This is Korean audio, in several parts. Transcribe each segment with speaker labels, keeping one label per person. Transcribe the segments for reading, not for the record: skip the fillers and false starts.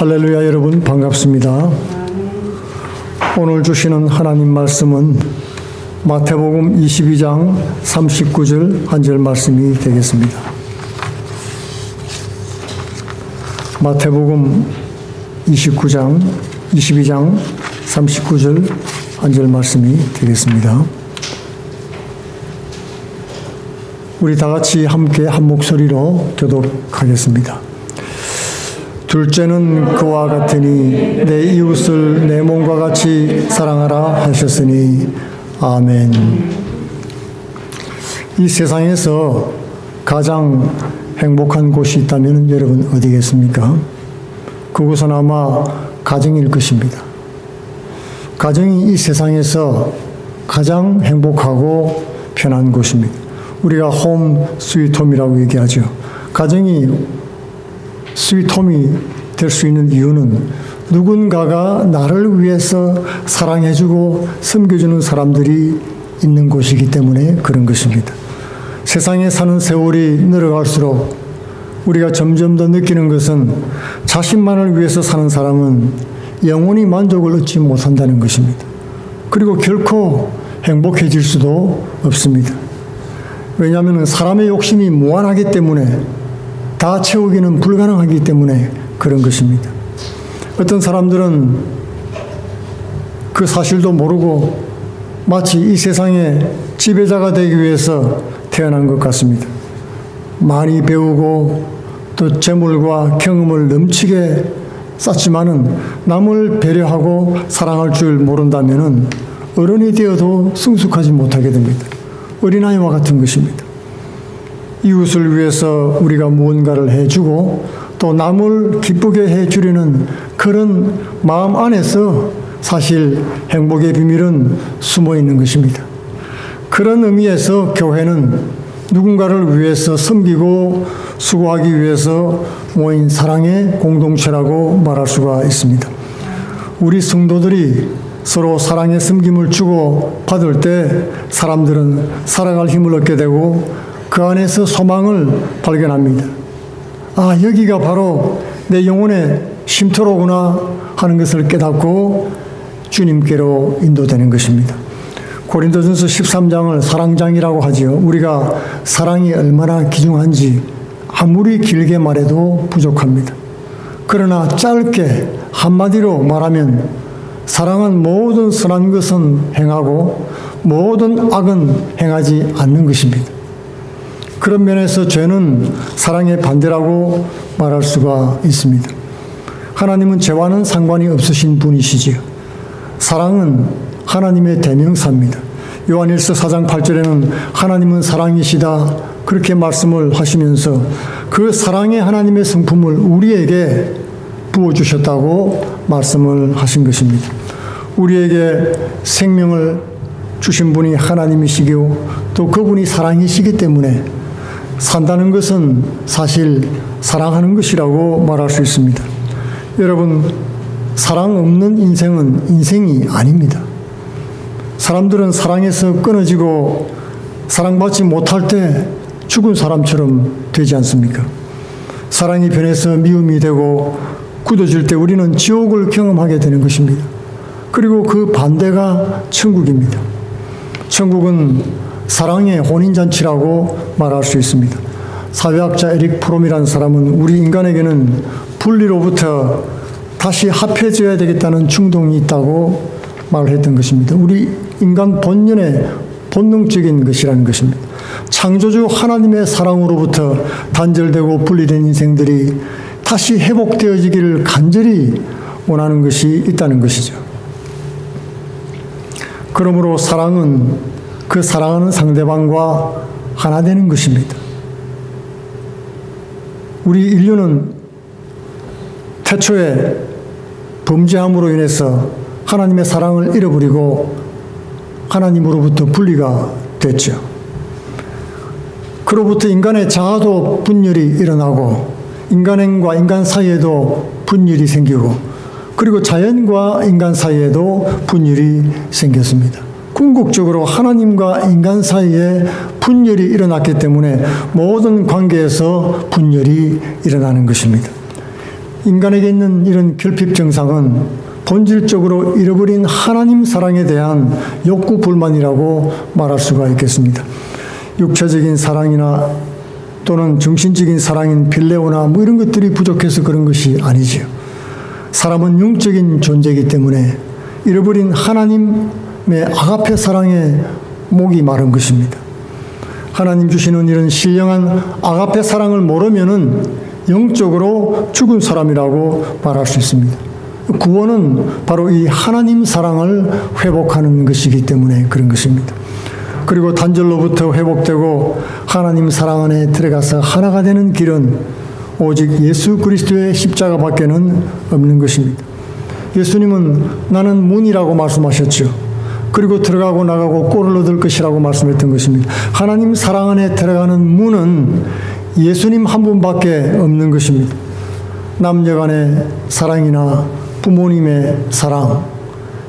Speaker 1: 할렐루야. 여러분 반갑습니다. 오늘 주시는 하나님 말씀은 마태복음 22장 39절 한 절 말씀이 되겠습니다. 마태복음 22장 39절 한 절 말씀이 되겠습니다. 우리 다 같이 함께 한 목소리로 교독하겠습니다. 둘째는 그와 같으니 내 이웃을 내 몸과 같이 사랑하라 하셨으니 아멘. 이 세상에서 가장 행복한 곳이 있다면 여러분 어디겠습니까? 그곳은 아마 가정일 것입니다. 가정이 이 세상에서 가장 행복하고 편한 곳입니다. 우리가 홈 스위트 홈이라고 얘기하죠. 가정이 스위트홈이 될 수 있는 이유는 누군가가 나를 위해서 사랑해주고 섬겨주는 사람들이 있는 곳이기 때문에 그런 것입니다. 세상에 사는 세월이 늘어갈수록 우리가 점점 더 느끼는 것은 자신만을 위해서 사는 사람은 영원히 만족을 얻지 못한다는 것입니다. 그리고 결코 행복해질 수도 없습니다. 왜냐하면 사람의 욕심이 무한하기 때문에 다 채우기는 불가능하기 때문에 그런 것입니다. 어떤 사람들은 그 사실도 모르고 마치 이 세상의 지배자가 되기 위해서 태어난 것 같습니다. 많이 배우고 또 재물과 경험을 넘치게 쌓지만은 남을 배려하고 사랑할 줄 모른다면은 어른이 되어도 성숙하지 못하게 됩니다. 어린아이와 같은 것입니다. 이웃을 위해서 우리가 무언가를 해주고 또 남을 기쁘게 해주려는 그런 마음 안에서 사실 행복의 비밀은 숨어 있는 것입니다. 그런 의미에서 교회는 누군가를 위해서 섬기고 수고하기 위해서 모인 사랑의 공동체라고 말할 수가 있습니다. 우리 성도들이 서로 사랑의 섬김을 주고 받을 때 사람들은 살아갈 힘을 얻게 되고 그 안에서 소망을 발견합니다. 아, 여기가 바로 내 영혼의 쉼터로구나 하는 것을 깨닫고 주님께로 인도되는 것입니다. 고린도전서 13장을 사랑장이라고 하지요. 우리가 사랑이 얼마나 귀중한지 아무리 길게 말해도 부족합니다. 그러나 짧게 한마디로 말하면 사랑은 모든 선한 것은 행하고 모든 악은 행하지 않는 것입니다. 그런 면에서 죄는 사랑의 반대라고 말할 수가 있습니다. 하나님은 죄와는 상관이 없으신 분이시지요. 사랑은 하나님의 대명사입니다. 요한일서 4장 8절에는 하나님은 사랑이시다 그렇게 말씀을 하시면서 그 사랑의 하나님의 성품을 우리에게 부어주셨다고 말씀을 하신 것입니다. 우리에게 생명을 주신 분이 하나님이시고 또 그분이 사랑이시기 때문에 산다는 것은 사실 사랑하는 것이라고 말할 수 있습니다. 여러분, 사랑 없는 인생은 인생이 아닙니다. 사람들은 사랑에서 끊어지고 사랑받지 못할 때 죽은 사람처럼 되지 않습니까? 사랑이 변해서 미움이 되고 굳어질 때 우리는 지옥을 경험하게 되는 것입니다. 그리고 그 반대가 천국입니다. 천국은 사랑의 혼인잔치라고 말할 수 있습니다. 사회학자 에릭 프롬이라는 사람은 우리 인간에게는 분리로부터 다시 합해져야 되겠다는 충동이 있다고 말했던 것입니다. 우리 인간 본연의 본능적인 것이라는 것입니다. 창조주 하나님의 사랑으로부터 단절되고 분리된 인생들이 다시 회복되어지기를 간절히 원하는 것이 있다는 것이죠. 그러므로 사랑은 그 사랑하는 상대방과 하나 되는 것입니다. 우리 인류는 태초에 범죄함으로 인해서 하나님의 사랑을 잃어버리고 하나님으로부터 분리가 됐죠. 그로부터 인간의 자아도 분열이 일어나고 인간과 인간 사이에도 분열이 생기고 그리고 자연과 인간 사이에도 분열이 생겼습니다. 궁극적으로 하나님과 인간 사이에 분열이 일어났기 때문에 모든 관계에서 분열이 일어나는 것입니다. 인간에게 있는 이런 결핍 증상은 본질적으로 잃어버린 하나님 사랑에 대한 욕구 불만이라고 말할 수가 있겠습니다. 육체적인 사랑이나 또는 정신적인 사랑인 필레오나 뭐 이런 것들이 부족해서 그런 것이 아니지요. 사람은 영적인 존재이기 때문에 잃어버린 하나님의 아가페 사랑에 목이 마른 것입니다. 하나님 주시는 이런 신령한 아가페 사랑을 모르면은 영적으로 죽은 사람이라고 말할 수 있습니다. 구원은 바로 이 하나님 사랑을 회복하는 것이기 때문에 그런 것입니다. 그리고 단절로부터 회복되고 하나님 사랑 안에 들어가서 하나가 되는 길은 오직 예수 그리스도의 십자가밖에는 없는 것입니다. 예수님은 나는 문이라고 말씀하셨죠. 그리고 들어가고 나가고 꼴을 얻을 것이라고 말씀했던 것입니다. 하나님 사랑 안에 들어가는 문은 예수님 한 분밖에 없는 것입니다. 남녀 간의 사랑이나 부모님의 사랑,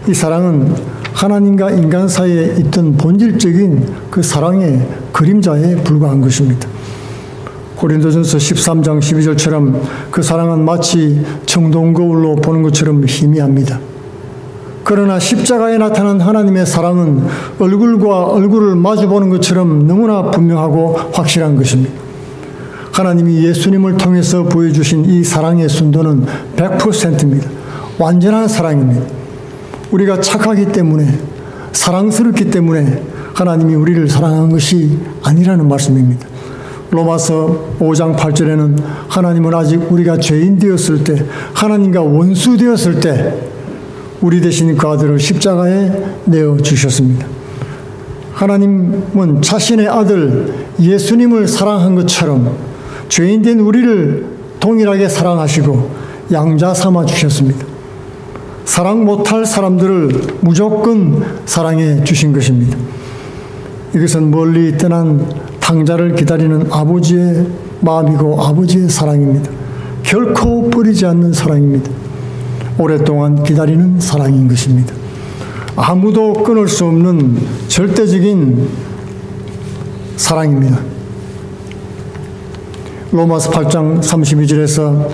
Speaker 1: 이 사랑은 하나님과 인간 사이에 있던 본질적인 그 사랑의 그림자에 불과한 것입니다. 고린도전서 13장 12절처럼 그 사랑은 마치 청동 거울로 보는 것처럼 희미합니다. 그러나 십자가에 나타난 하나님의 사랑은 얼굴과 얼굴을 마주보는 것처럼 너무나 분명하고 확실한 것입니다. 하나님이 예수님을 통해서 보여주신 이 사랑의 순도는 100%입니다. 완전한 사랑입니다. 우리가 착하기 때문에, 사랑스럽기 때문에 하나님이 우리를 사랑한 것이 아니라는 말씀입니다. 로마서 5장 8절에는 하나님은 아직 우리가 죄인 되었을 때, 하나님과 원수 되었을 때 우리 대신 그 아들을 십자가에 내어주셨습니다. 하나님은 자신의 아들 예수님을 사랑한 것처럼 죄인된 우리를 동일하게 사랑하시고 양자 삼아 주셨습니다. 사랑 못할 사람들을 무조건 사랑해 주신 것입니다. 이것은 멀리 떠난 탕자를 기다리는 아버지의 마음이고 아버지의 사랑입니다. 결코 버리지 않는 사랑입니다. 오랫동안 기다리는 사랑인 것입니다. 아무도 끊을 수 없는 절대적인 사랑입니다. 로마서 8장 32절에서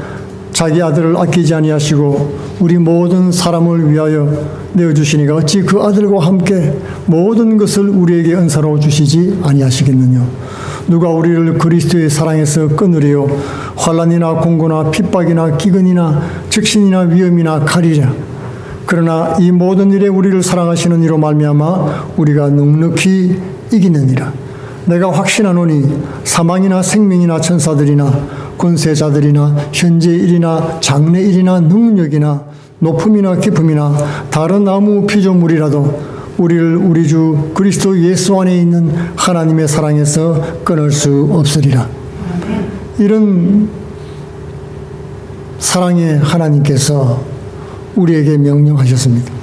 Speaker 1: 자기 아들을 아끼지 아니하시고 우리 모든 사람을 위하여 내어주시니가 어찌 그 아들과 함께 모든 것을 우리에게 은사로 주시지 아니하시겠느냐. 누가 우리를 그리스도의 사랑에서 끊으리요. 환난이나 공고나 핍박이나 기근이나 적신이나 위험이나 칼이랴. 그러나 이 모든 일에 우리를 사랑하시는 이로 말미암아 우리가 넉넉히 이기느니라. 내가 확신하노니 사망이나 생명이나 천사들이나 권세자들이나 현재 일이나 장래 일이나 능력이나 높음이나 깊음이나 다른 아무 피조물이라도 우리를 우리 주 그리스도 예수 안에 있는 하나님의 사랑에서 끊을 수 없으리라. 이런 사랑의 하나님께서 우리에게 명령하셨습니다.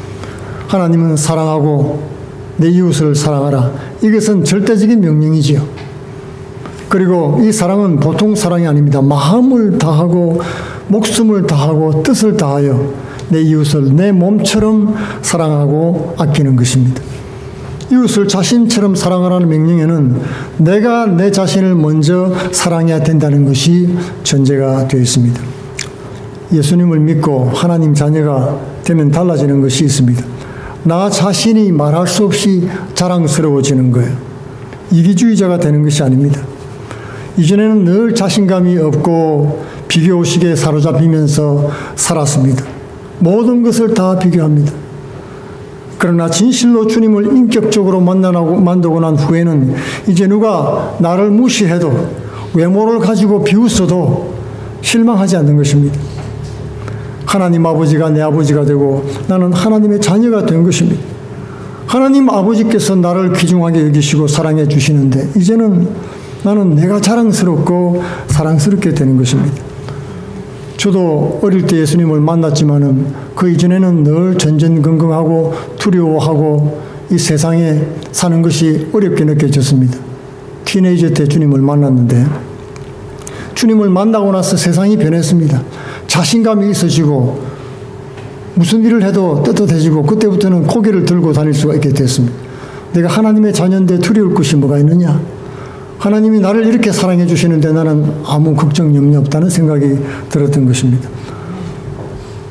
Speaker 1: 하나님은 사랑하고 내 이웃을 사랑하라. 이것은 절대적인 명령이지요. 그리고 이 사랑은 보통 사랑이 아닙니다. 마음을 다하고 목숨을 다하고 뜻을 다하여 내 이웃을 내 몸처럼 사랑하고 아끼는 것입니다. 이웃을 자신처럼 사랑하라는 명령에는 내가 내 자신을 먼저 사랑해야 된다는 것이 전제가 되어 있습니다. 예수님을 믿고 하나님 자녀가 되면 달라지는 것이 있습니다. 나 자신이 말할 수 없이 자랑스러워지는 거예요. 이기주의자가 되는 것이 아닙니다. 이전에는 늘 자신감이 없고 비교의식에 사로잡히면서 살았습니다. 모든 것을 다 비교합니다. 그러나 진실로 주님을 인격적으로 만나고 난 후에는 이제 누가 나를 무시해도 외모를 가지고 비웃어도 실망하지 않는 것입니다. 하나님 아버지가 내 아버지가 되고 나는 하나님의 자녀가 된 것입니다. 하나님 아버지께서 나를 귀중하게 여기시고 사랑해 주시는데 이제는 나는 내가 자랑스럽고 사랑스럽게 되는 것입니다. 저도 어릴 때 예수님을 만났지만은 그 이전에는 늘 전전긍긍하고 두려워하고 이 세상에 사는 것이 어렵게 느껴졌습니다. 티네이저 때 주님을 만났는데 주님을 만나고 나서 세상이 변했습니다. 자신감이 있어지고 무슨 일을 해도 떳떳해지고 그때부터는 고개를 들고 다닐 수가 있게 됐습니다. 내가 하나님의 자녀인데 두려울 것이 뭐가 있느냐? 하나님이 나를 이렇게 사랑해 주시는데 나는 아무 걱정 염려 없다는 생각이 들었던 것입니다.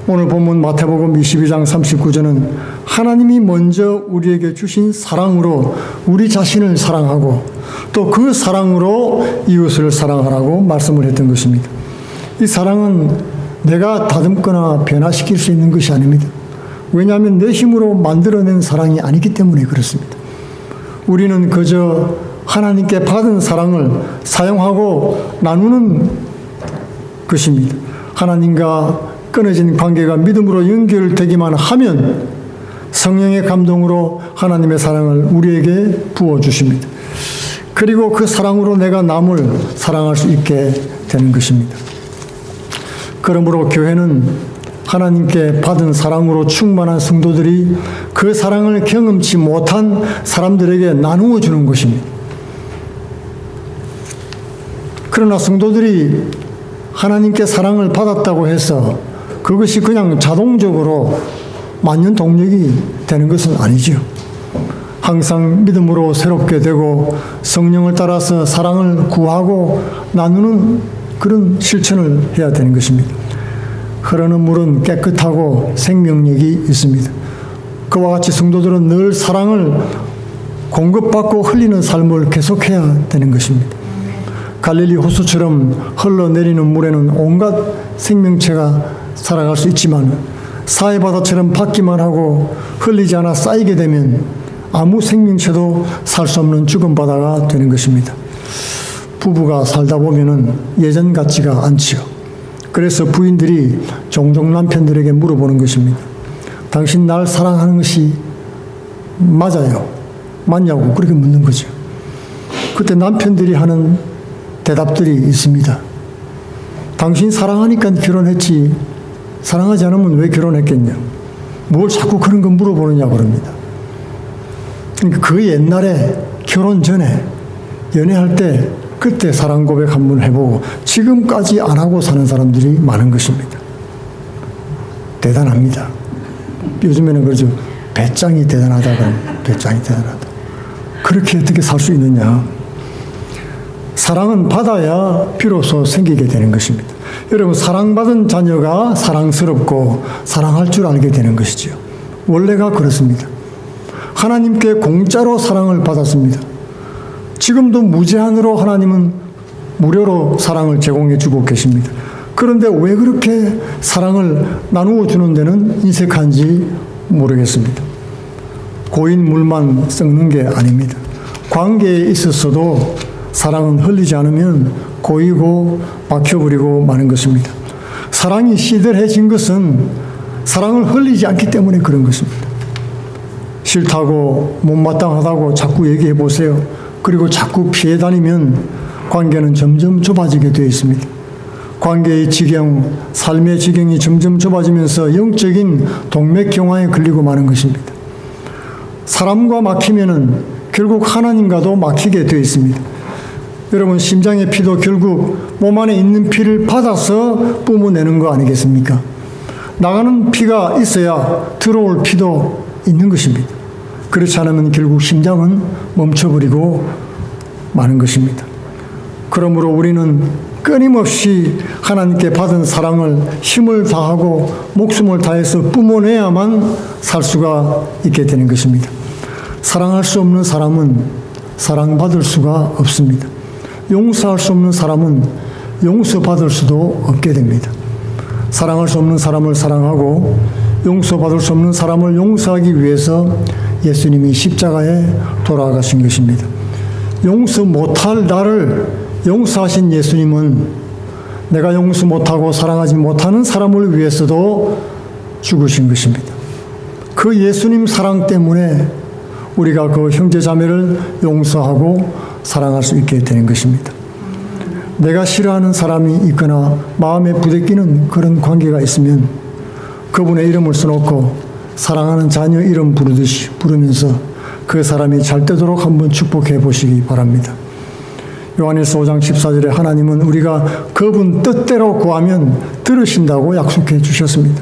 Speaker 1: 오늘 본문 마태복음 22장 39절은 하나님이 먼저 우리에게 주신 사랑으로 우리 자신을 사랑하고 또 그 사랑으로 이웃을 사랑하라고 말씀을 했던 것입니다. 이 사랑은 내가 다듬거나 변화시킬 수 있는 것이 아닙니다. 왜냐하면 내 힘으로 만들어낸 사랑이 아니기 때문에 그렇습니다. 우리는 그저 하나님께 받은 사랑을 사용하고 나누는 것입니다. 하나님과 끊어진 관계가 믿음으로 연결되기만 하면 성령의 감동으로 하나님의 사랑을 우리에게 부어주십니다. 그리고 그 사랑으로 내가 남을 사랑할 수 있게 되는 것입니다. 그러므로 교회는 하나님께 받은 사랑으로 충만한 성도들이 그 사랑을 경험치 못한 사람들에게 나누어 주는 것입니다. 그러나 성도들이 하나님께 사랑을 받았다고 해서 그것이 그냥 자동적으로 만년동력이 되는 것은 아니죠. 항상 믿음으로 새롭게 되고 성령을 따라서 사랑을 구하고 나누는 그런 실천을 해야 되는 것입니다. 흐르는 물은 깨끗하고 생명력이 있습니다. 그와 같이 성도들은 늘 사랑을 공급받고 흘리는 삶을 계속해야 되는 것입니다. 갈릴리 호수처럼 흘러내리는 물에는 온갖 생명체가 살아갈 수 있지만 사해바다처럼 받기만 하고 흘리지 않아 쌓이게 되면 아무 생명체도 살 수 없는 죽은 바다가 되는 것입니다. 부부가 살다 보면은 예전 같지가 않지요. 그래서 부인들이 종종 남편들에게 물어보는 것입니다. 당신 날 사랑하는 것이 맞아요? 맞냐고 그렇게 묻는 거죠. 그때 남편들이 하는 대답들이 있습니다. 당신 사랑하니까 결혼했지 사랑하지 않으면 왜 결혼했겠냐? 뭘 자꾸 그런 거 물어보느냐 그럽니다. 그러니까 그 옛날에 결혼 전에 연애할 때 그때 사랑 고백 한번 해보고 지금까지 안 하고 사는 사람들이 많은 것입니다. 대단합니다. 요즘에는 그러죠. 배짱이 대단하다 그러면 배짱이 대단하다. 그렇게 어떻게 살 수 있느냐? 사랑은 받아야 비로소 생기게 되는 것입니다. 여러분, 사랑받은 자녀가 사랑스럽고 사랑할 줄 알게 되는 것이지요. 원래가 그렇습니다. 하나님께 공짜로 사랑을 받았습니다. 지금도 무제한으로 하나님은 무료로 사랑을 제공해 주고 계십니다. 그런데 왜 그렇게 사랑을 나누어 주는 데는 인색한지 모르겠습니다. 고인 물만 썩는 게 아닙니다. 관계에 있어서도 사랑은 흘리지 않으면 고이고 막혀버리고 마는 것입니다. 사랑이 시들해진 것은 사랑을 흘리지 않기 때문에 그런 것입니다. 싫다고 못마땅하다고 자꾸 얘기해 보세요. 그리고 자꾸 피해 다니면 관계는 점점 좁아지게 되어 있습니다. 관계의 지경, 삶의 지경이 점점 좁아지면서 영적인 동맥경화에 걸리고 마는 것입니다. 사람과 막히면은 결국 하나님과도 막히게 되어 있습니다. 여러분, 심장의 피도 결국 몸 안에 있는 피를 받아서 뿜어내는 거 아니겠습니까? 나가는 피가 있어야 들어올 피도 있는 것입니다. 그렇지 않으면 결국 심장은 멈춰버리고 마는 것입니다. 그러므로 우리는 끊임없이 하나님께 받은 사랑을 힘을 다하고 목숨을 다해서 뿜어내야만 살 수가 있게 되는 것입니다. 사랑할 수 없는 사람은 사랑받을 수가 없습니다. 용서할 수 없는 사람은 용서받을 수도 없게 됩니다. 사랑할 수 없는 사람을 사랑하고 용서받을 수 없는 사람을 용서하기 위해서 예수님이 십자가에 돌아가신 것입니다. 용서 못할 나를 용서하신 예수님은 내가 용서 못하고 사랑하지 못하는 사람을 위해서도 죽으신 것입니다. 그 예수님 사랑 때문에 우리가 그 형제자매를 용서하고 사랑할 수 있게 되는 것입니다. 내가 싫어하는 사람이 있거나 마음에 부대끼는 그런 관계가 있으면 그분의 이름을 써놓고 사랑하는 자녀 이름 부르듯이 부르면서 그 사람이 잘 되도록 한번 축복해 보시기 바랍니다. 요한일서 5장 14절에 하나님은 우리가 그분 뜻대로 구하면 들으신다고 약속해 주셨습니다.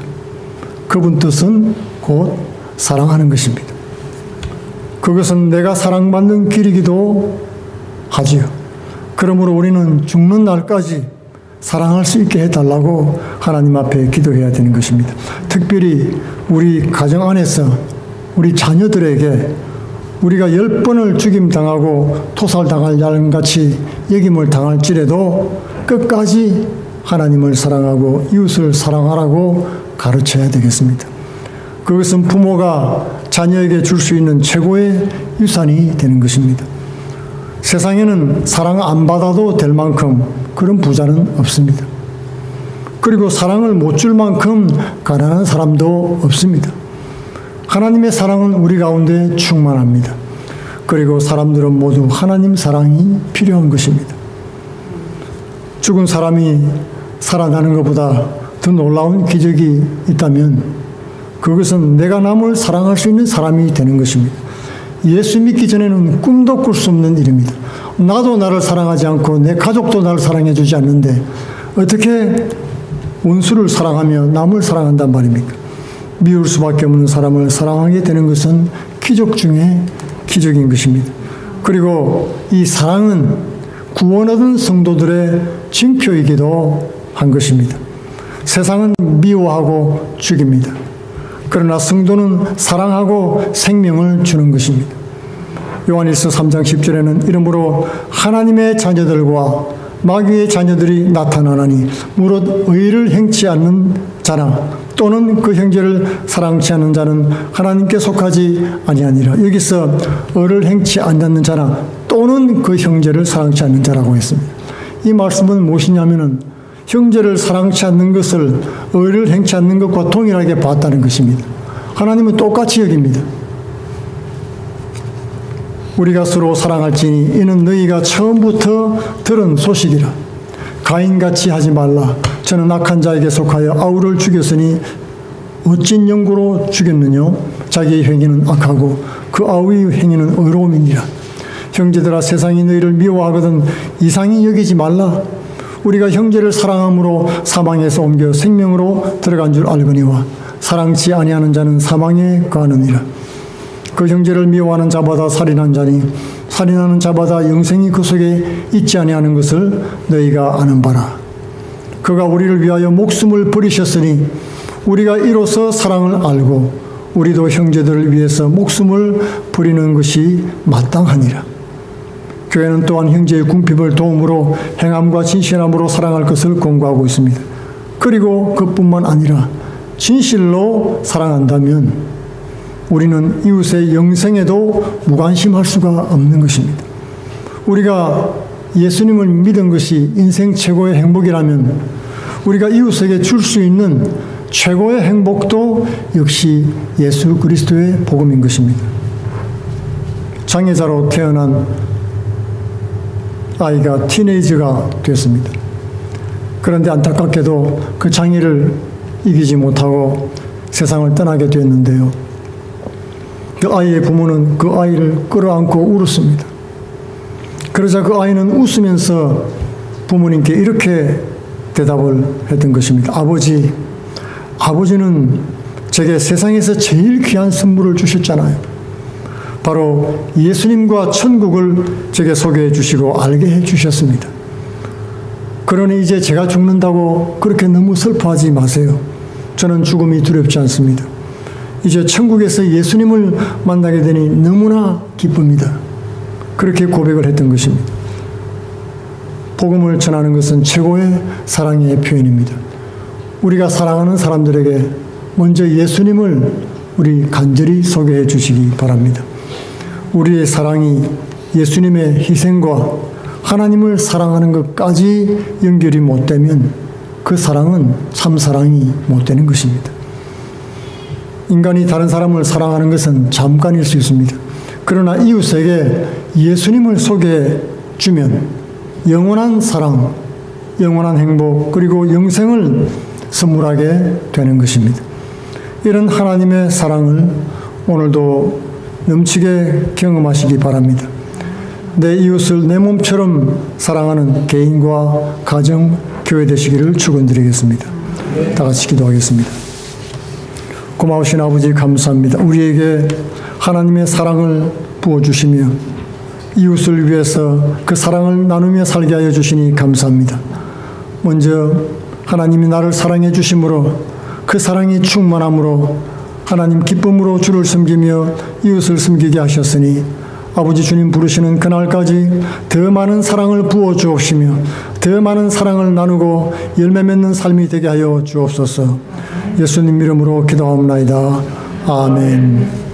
Speaker 1: 그분 뜻은 곧 사랑하는 것입니다. 그것은 내가 사랑받는 길이기도 하지요. 그러므로 우리는 죽는 날까지 사랑할 수 있게 해달라고 하나님 앞에 기도해야 되는 것입니다. 특별히 우리 가정 안에서 우리 자녀들에게 우리가 10번을 죽임당하고 토살당할 양같이 여김을 당할지라도 끝까지 하나님을 사랑하고 이웃을 사랑하라고 가르쳐야 되겠습니다. 그것은 부모가 자녀에게 줄 수 있는 최고의 유산이 되는 것입니다. 세상에는 사랑 안 받아도 될 만큼 그런 부자는 없습니다. 그리고 사랑을 못 줄 만큼 가난한 사람도 없습니다. 하나님의 사랑은 우리 가운데 충만합니다. 그리고 사람들은 모두 하나님 사랑이 필요한 것입니다. 죽은 사람이 살아나는 것보다 더 놀라운 기적이 있다면 그것은 내가 남을 사랑할 수 있는 사람이 되는 것입니다. 예수 믿기 전에는 꿈도 꿀 수 없는 일입니다. 나도 나를 사랑하지 않고 내 가족도 나를 사랑해 주지 않는데 어떻게 원수를 사랑하며 남을 사랑한단 말입니까? 미울 수밖에 없는 사람을 사랑하게 되는 것은 기적 중에 기적인 것입니다. 그리고 이 사랑은 구원 얻은 성도들의 징표이기도 한 것입니다. 세상은 미워하고 죽입니다. 그러나 성도는 사랑하고 생명을 주는 것입니다. 요한일서 3장 10절에는 이러므로 하나님의 자녀들과 마귀의 자녀들이 나타나나니 무릇 의를 행치 않는 자나 또는 그 형제를 사랑치 않는 자는 하나님께 속하지 아니하니라. 여기서 의를 행치 않는 자나 또는 그 형제를 사랑치 않는 자라고 했습니다. 이 말씀은 무엇이냐면은 형제를 사랑치 않는 것을 의를 행치 않는 것과 동일하게 봤다는 것입니다. 하나님은 똑같이 여깁니다. 우리가 서로 사랑할지니 이는 너희가 처음부터 들은 소식이라. 가인같이 하지 말라. 저는 악한 자에게 속하여 아우를 죽였으니 어찐 영구로 죽였느냐. 자기의 행위는 악하고 그 아우의 행위는 의로움이니라. 형제들아 세상이 너희를 미워하거든 이상히 여기지 말라. 우리가 형제를 사랑함으로 사망에서 옮겨 생명으로 들어간 줄 알거니와 사랑치 아니하는 자는 사망에 거하느니라. 그 형제를 미워하는 자마다 살인한 자니 살인하는 자마다 영생이 그 속에 있지 아니하는 것을 너희가 아는 바라. 그가 우리를 위하여 목숨을 버리셨으니 우리가 이로써 사랑을 알고 우리도 형제들을 위해서 목숨을 버리는 것이 마땅하니라. 교회는 또한 형제의 궁핍을 도움으로 행함과 진실함으로 사랑할 것을 권고하고 있습니다. 그리고 그뿐만 아니라 진실로 사랑한다면 우리는 이웃의 영생에도 무관심할 수가 없는 것입니다. 우리가 예수님을 믿은 것이 인생 최고의 행복이라면 우리가 이웃에게 줄 수 있는 최고의 행복도 역시 예수 그리스도의 복음인 것입니다. 장애자로 태어난 아이가 티네이저가 됐습니다. 그런데 안타깝게도 그 장애를 이기지 못하고 세상을 떠나게 됐는데요. 그 아이의 부모는 그 아이를 끌어안고 울었습니다. 그러자 그 아이는 웃으면서 부모님께 이렇게 대답을 했던 것입니다. 아버지는 제게 세상에서 제일 귀한 선물을 주셨잖아요. 바로 예수님과 천국을 제게 소개해 주시고 알게 해 주셨습니다. 그러니 이제 제가 죽는다고 그렇게 너무 슬퍼하지 마세요. 저는 죽음이 두렵지 않습니다. 이제 천국에서 예수님을 만나게 되니 너무나 기쁩니다. 그렇게 고백을 했던 것입니다. 복음을 전하는 것은 최고의 사랑의 표현입니다. 우리가 사랑하는 사람들에게 먼저 예수님을 우리 간절히 소개해 주시기 바랍니다. 우리의 사랑이 예수님의 희생과 하나님을 사랑하는 것까지 연결이 못 되면 그 사랑은 참 사랑이 못 되는 것입니다. 인간이 다른 사람을 사랑하는 것은 잠깐일 수 있습니다. 그러나 이웃에게 예수님을 소개해 주면 영원한 사랑, 영원한 행복, 그리고 영생을 선물하게 되는 것입니다. 이런 하나님의 사랑을 오늘도 넘치게 경험하시기 바랍니다. 내 이웃을 내 몸처럼 사랑하는 개인과 가정, 교회 되시기를 축원드리겠습니다. 다 같이 기도하겠습니다. 고마우신 아버지 감사합니다. 우리에게 하나님의 사랑을 부어주시며 이웃을 위해서 그 사랑을 나누며 살게 하여 주시니 감사합니다. 먼저 하나님이 나를 사랑해 주심으로 그 사랑이 충만함으로 하나님 기쁨으로 주를 섬기며 이웃을 섬기게 하셨으니 아버지 주님 부르시는 그날까지 더 많은 사랑을 부어 주옵시며 더 많은 사랑을 나누고 열매 맺는 삶이 되게 하여 주옵소서. 예수님 이름으로 기도하옵나이다. 아멘.